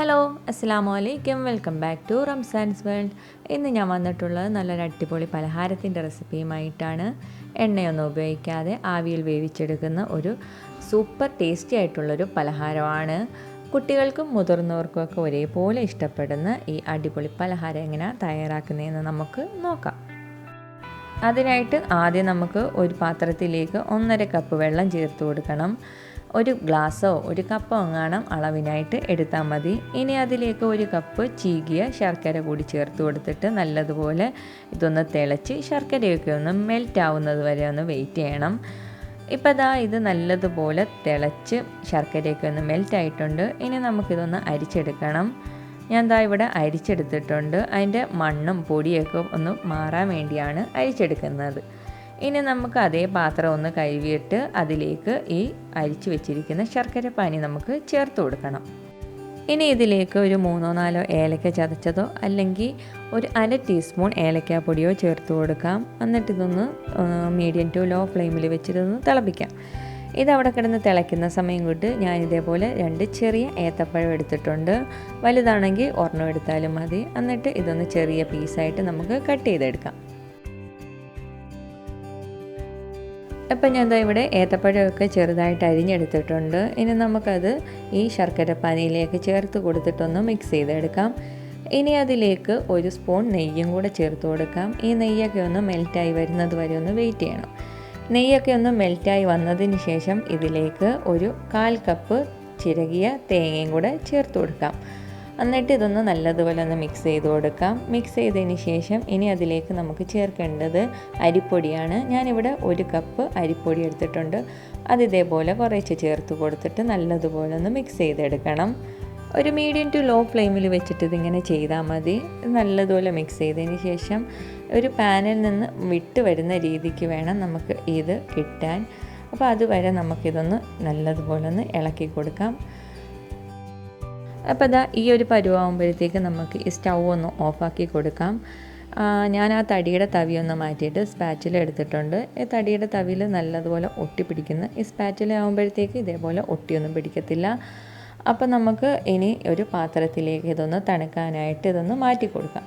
Hello അസ്സലാമു അലൈക്കും, welcome back to Ramzan's world. ഇന്ന് ഞാൻ വന്നിട്ടുള്ളത് നല്ലൊരു അടിപൊളി പലഹാരത്തിൻ്റെ റെസിപ്പിയുമായിട്ടാണ്. എണ്ണയൊന്നും ഉപയോഗിക്കാതെ ആവിയിൽ വേവിച്ചെടുക്കുന്ന ഒരു സൂപ്പർ ടേസ്റ്റി ആയിട്ടുള്ളൊരു പലഹാരമാണ്. കുട്ടികൾക്കും മുതിർന്നവർക്കുമൊക്കെ ഒരേപോലെ ഇഷ്ടപ്പെടുന്ന ഈ അടിപൊളി പലഹാരം എങ്ങനെയാണ് തയ്യാറാക്കുന്നതെന്ന് നമുക്ക് നോക്കാം. അതിനായിട്ട് ആദ്യം നമുക്ക് ഒരു പാത്രത്തിലേക്ക് 1.5 കപ്പ് വെള്ളം ചേർത്ത് കൊടുക്കണം. ഒരു ഗ്ലാസ്സോ ഒരു കപ്പോ എങ്ങാനും അളവിനായിട്ട് എടുത്താൽ മതി. ഇനി അതിലേക്ക് 1 കപ്പ് ചീകിയ ശർക്കര കൂടി ചേർത്ത് കൊടുത്തിട്ട് നല്ലതുപോലെ ഇതൊന്ന് തിളച്ച് ശർക്കരയൊക്കെ ഒന്ന് മെൽറ്റ് ആവുന്നത് വരെ ഒന്ന് വെയിറ്റ് ചെയ്യണം. ഇപ്പോൾ ഇത് നല്ലതുപോലെ തിളച്ച് ശർക്കരയൊക്കെ ഒന്ന് മെൽറ്റ് ആയിട്ടുണ്ട്. ഇനി നമുക്കിതൊന്ന് അരിച്ചെടുക്കണം. ഞാൻ ഇവിടെ അരിച്ചെടുത്തിട്ടുണ്ട്. അതിൻ്റെ മണ്ണും പൊടിയൊക്കെ ഒന്ന് മാറാൻ വേണ്ടിയാണ് അരിച്ചെടുക്കുന്നത്. ഇനി നമുക്ക് അതേ പാത്രം ഒന്ന് കഴുകിയിട്ട് അതിലേക്ക് ഈ അരിച്ചു വെച്ചിരിക്കുന്ന ശർക്കര പാനി നമുക്ക് ചേർത്ത് കൊടുക്കണം. ഇനി ഇതിലേക്ക് ഒരു 3-4 ഏലക്ക ചതച്ചതോ അല്ലെങ്കിൽ ഒരു 1/2 ടീസ്പൂൺ ഏലക്കാപ്പൊടിയോ ചേർത്ത് കൊടുക്കാം. എന്നിട്ട് ഇതൊന്ന് മീഡിയം ടു ലോ ഫ്ലെയിമിൽ വെച്ചിട്ടൊന്ന് തിളപ്പിക്കാം. ഇതവിടെ കിടന്ന് തിളയ്ക്കുന്ന സമയം കൊണ്ട് ഞാൻ ഇതേപോലെ 2 ചെറിയ ഏത്തപ്പഴം എടുത്തിട്ടുണ്ട്. വലുതാണെങ്കിൽ ഒരെണ്ണം എടുത്താലും മതി. എന്നിട്ട് ഇതൊന്ന് ചെറിയ പീസായിട്ട് നമുക്ക് കട്ട് ചെയ്തെടുക്കാം. അപ്പം ഞാൻ ഇവിടെ ഏത്തപ്പഴമൊക്കെ ചെറുതായിട്ട് അരിഞ്ഞെടുത്തിട്ടുണ്ട്. ഇനി നമുക്കത് ഈ ശർക്കര പാനിയിലേക്ക് ചേർത്ത് കൊടുത്തിട്ടൊന്ന് മിക്സ് ചെയ്തെടുക്കാം. ഇനി അതിലേക്ക് 1 സ്പൂൺ നെയ്യും കൂടെ ചേർത്ത് കൊടുക്കാം. ഈ നെയ്യൊക്കെ ഒന്ന് മെൽറ്റായി വരുന്നത് വരെ ഒന്ന് വെയിറ്റ് ചെയ്യണം. നെയ്യൊക്കെ ഒന്ന് മെൽറ്റായി വന്നതിന് ശേഷം ഇതിലേക്ക് ഒരു 1/4 കപ്പ് ചിരകിയ തേങ്ങയും കൂടെ ചേർത്ത് കൊടുക്കാം. എന്നിട്ട് ഇതൊന്ന് നല്ലതുപോലെ ഒന്ന് മിക്സ് ചെയ്ത് കൊടുക്കാം. മിക്സ് ചെയ്തതിന് ശേഷം ഇനി അതിലേക്ക് നമുക്ക് ചേർക്കേണ്ടത് അരിപ്പൊടിയാണ്. ഞാനിവിടെ 1 കപ്പ് അരിപ്പൊടി എടുത്തിട്ടുണ്ട്. അത് ഇതേപോലെ കുറേശ്ശെ ചേർത്ത് കൊടുത്തിട്ട് നല്ലതുപോലെ ഒന്ന് മിക്സ് ചെയ്തെടുക്കണം. ഒരു മീഡിയം ടു ലോ ഫ്ലെയിമിൽ വെച്ചിട്ട് ഇതിങ്ങനെ ചെയ്താൽ മതി. നല്ലതുപോലെ മിക്സ് ചെയ്തതിന് ശേഷം ഒരു പാനിൽ നിന്ന് വിട്ട് വരുന്ന രീതിക്ക് വേണം നമുക്ക് ഇത് കിട്ടാൻ. അപ്പോൾ അതുവരെ നമുക്കിതൊന്ന് നല്ലതുപോലെ ഒന്ന് ഇളക്കി കൊടുക്കാം. അപ്പോൾ ഈ ഒരു പരുവാകുമ്പോഴത്തേക്ക് നമുക്ക് ഈ സ്റ്റൗ ഒന്ന് ഓഫാക്കി കൊടുക്കാം. ഞാൻ ആ തടിയുടെ തവിയൊന്ന് മാറ്റിയിട്ട് സ്പാച്ചില എടുത്തിട്ടുണ്ട്. ഈ തടിയുടെ തവിയിൽ നല്ലതുപോലെ ഒട്ടിപ്പിടിക്കുന്ന ഈ സ്പാച്ചില ആകുമ്പോഴത്തേക്ക് ഇതേപോലെ ഒട്ടിയൊന്നും പിടിക്കത്തില്ല. അപ്പോൾ നമുക്ക് ഇനി ഒരു പാത്രത്തിലേക്ക് ഇതൊന്ന് തണുക്കാനായിട്ട് ഇതൊന്ന് മാറ്റി കൊടുക്കാം.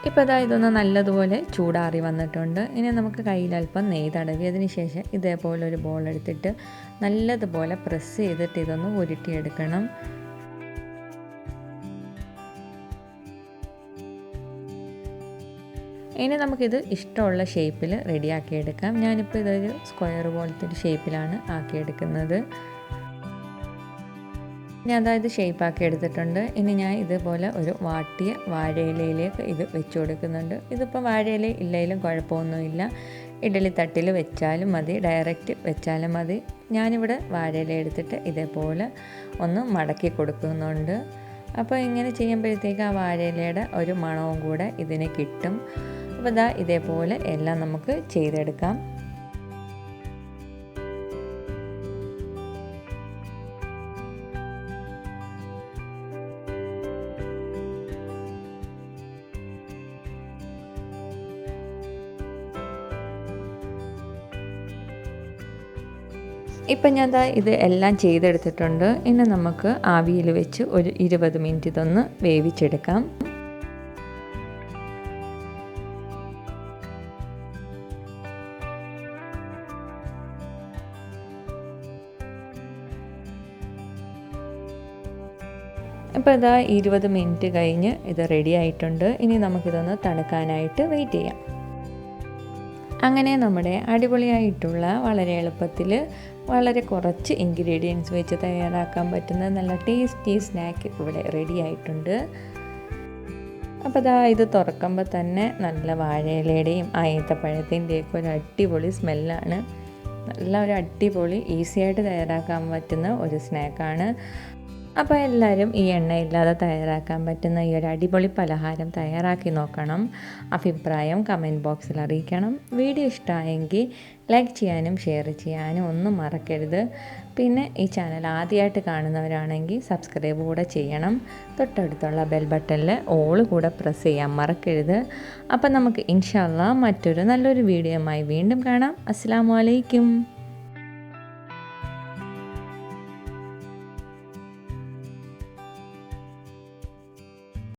ഇപ്പോൾ ഇതൊന്ന് നല്ലതുപോലെ ചൂടാറി വന്നിട്ടുണ്ട്. ഇനി നമുക്ക് കയ്യിൽ അല്പം നെയ്യ് തടവിയതിന് ശേഷം ഇതേപോലെ ഒരു ബോൾ എടുത്തിട്ട് നല്ലതുപോലെ പ്രസ് ചെയ്തിട്ട് ഇതൊന്ന് ഉരുട്ടിയെടുക്കണം. ഇനി നമുക്കിത് ഇഷ്ടമുള്ള ഷേപ്പിൽ റെഡിയാക്കിയെടുക്കാം. ഞാനിപ്പോൾ ഇതൊരു സ്ക്വയർ പോലത്തെ ഒരു ഷേപ്പിലാണ് ആക്കിയെടുക്കുന്നത്. ഞാൻ ഷേപ്പാക്കി എടുത്തിട്ടുണ്ട്. ഇനി ഞാൻ ഇതുപോലെ ഒരു വാട്ടിയ വാഴയിലയിലേക്ക് ഇത് വെച്ച് കൊടുക്കുന്നുണ്ട്. ഇതിപ്പോൾ വാഴയില ഇല്ലെങ്കിലും കുഴപ്പമൊന്നുമില്ല. ഇഡലി തട്ടിൽ വെച്ചാലും മതി, ഡയറക്റ്റ് വെച്ചാലും മതി. ഞാനിവിടെ വാഴയില എടുത്തിട്ട് ഇതേപോലെ ഒന്ന് മടക്കി കൊടുക്കുന്നുണ്ട്. അപ്പോൾ ഇങ്ങനെ ചെയ്യുമ്പോഴത്തേക്ക് ആ വാഴയിലയുടെ ഒരു മണവും കൂടെ ഇതിന് കിട്ടും. അപ്പോൾ ഇതേപോലെ എല്ലാം നമുക്ക് ചെയ്തെടുക്കാം. ഇപ്പം ഞാൻ ഇത് എല്ലാം ചെയ്തെടുത്തിട്ടുണ്ട്. ഇനി നമുക്ക് ആവിയിൽ വെച്ച് ഒരു 20 മിനിറ്റ് ഇതൊന്ന് വേവിച്ചെടുക്കാം. ഇപ്പോൾ 20 മിനിറ്റ് കഴിഞ്ഞ് ഇത് റെഡി ആയിട്ടുണ്ട്. ഇനി നമുക്കിതൊന്ന് തണുക്കാനായിട്ട് വെയിറ്റ് ചെയ്യാം. അങ്ങനെ നമ്മുടെ അടിപൊളിയായിട്ടുള്ള വളരെ എളുപ്പത്തിൽ വളരെ കുറച്ച് ഇൻഗ്രീഡിയൻസ് വെച്ച് തയ്യാറാക്കാൻ പറ്റുന്ന നല്ല ടേസ്റ്റി സ്നാക്ക് ഇവിടെ റെഡി ആയിട്ടുണ്ട്. അപ്പോൾ ഇത് തുറക്കുമ്പോൾ തന്നെ നല്ല വാഴയിലയുടെയും ഏത്തപ്പഴത്തിൻ്റെയൊക്കെ ഒരു അടിപൊളി സ്മെല്ലാണ്. നല്ല ഒരു അടിപൊളി ഈസിയായിട്ട് തയ്യാറാക്കാൻ പറ്റുന്ന ഒരു സ്നാക്കാണ്. അപ്പോൾ എല്ലാവരും ഈ എണ്ണയില്ലാതെ തയ്യാറാക്കാൻ പറ്റുന്ന ഈ ഒരു അടിപൊളി പലഹാരം തയ്യാറാക്കി നോക്കണം. അഭിപ്രായം കമൻറ്റ് ബോക്സിൽ അറിയിക്കണം. വീഡിയോ ഇഷ്ടമായെങ്കിൽ ലൈക്ക് ചെയ്യാനും ഷെയർ ചെയ്യാനും ഒന്നും മറക്കരുത്. പിന്നെ ഈ ചാനൽ ആദ്യമായിട്ട് കാണുന്നവരാണെങ്കിൽ സബ്സ്ക്രൈബ് കൂടെ ചെയ്യണം. തൊട്ടടുത്തുള്ള ബെൽ ബട്ടണിൽ ഓൾ കൂടെ പ്രസ് ചെയ്യാൻ മറക്കരുത്. അപ്പം നമുക്ക് ഇൻഷാ അല്ലാഹ് മറ്റൊരു നല്ലൊരു വീഡിയോയുമായി വീണ്ടും കാണാം. അസ്സലാമു അലൈക്കും.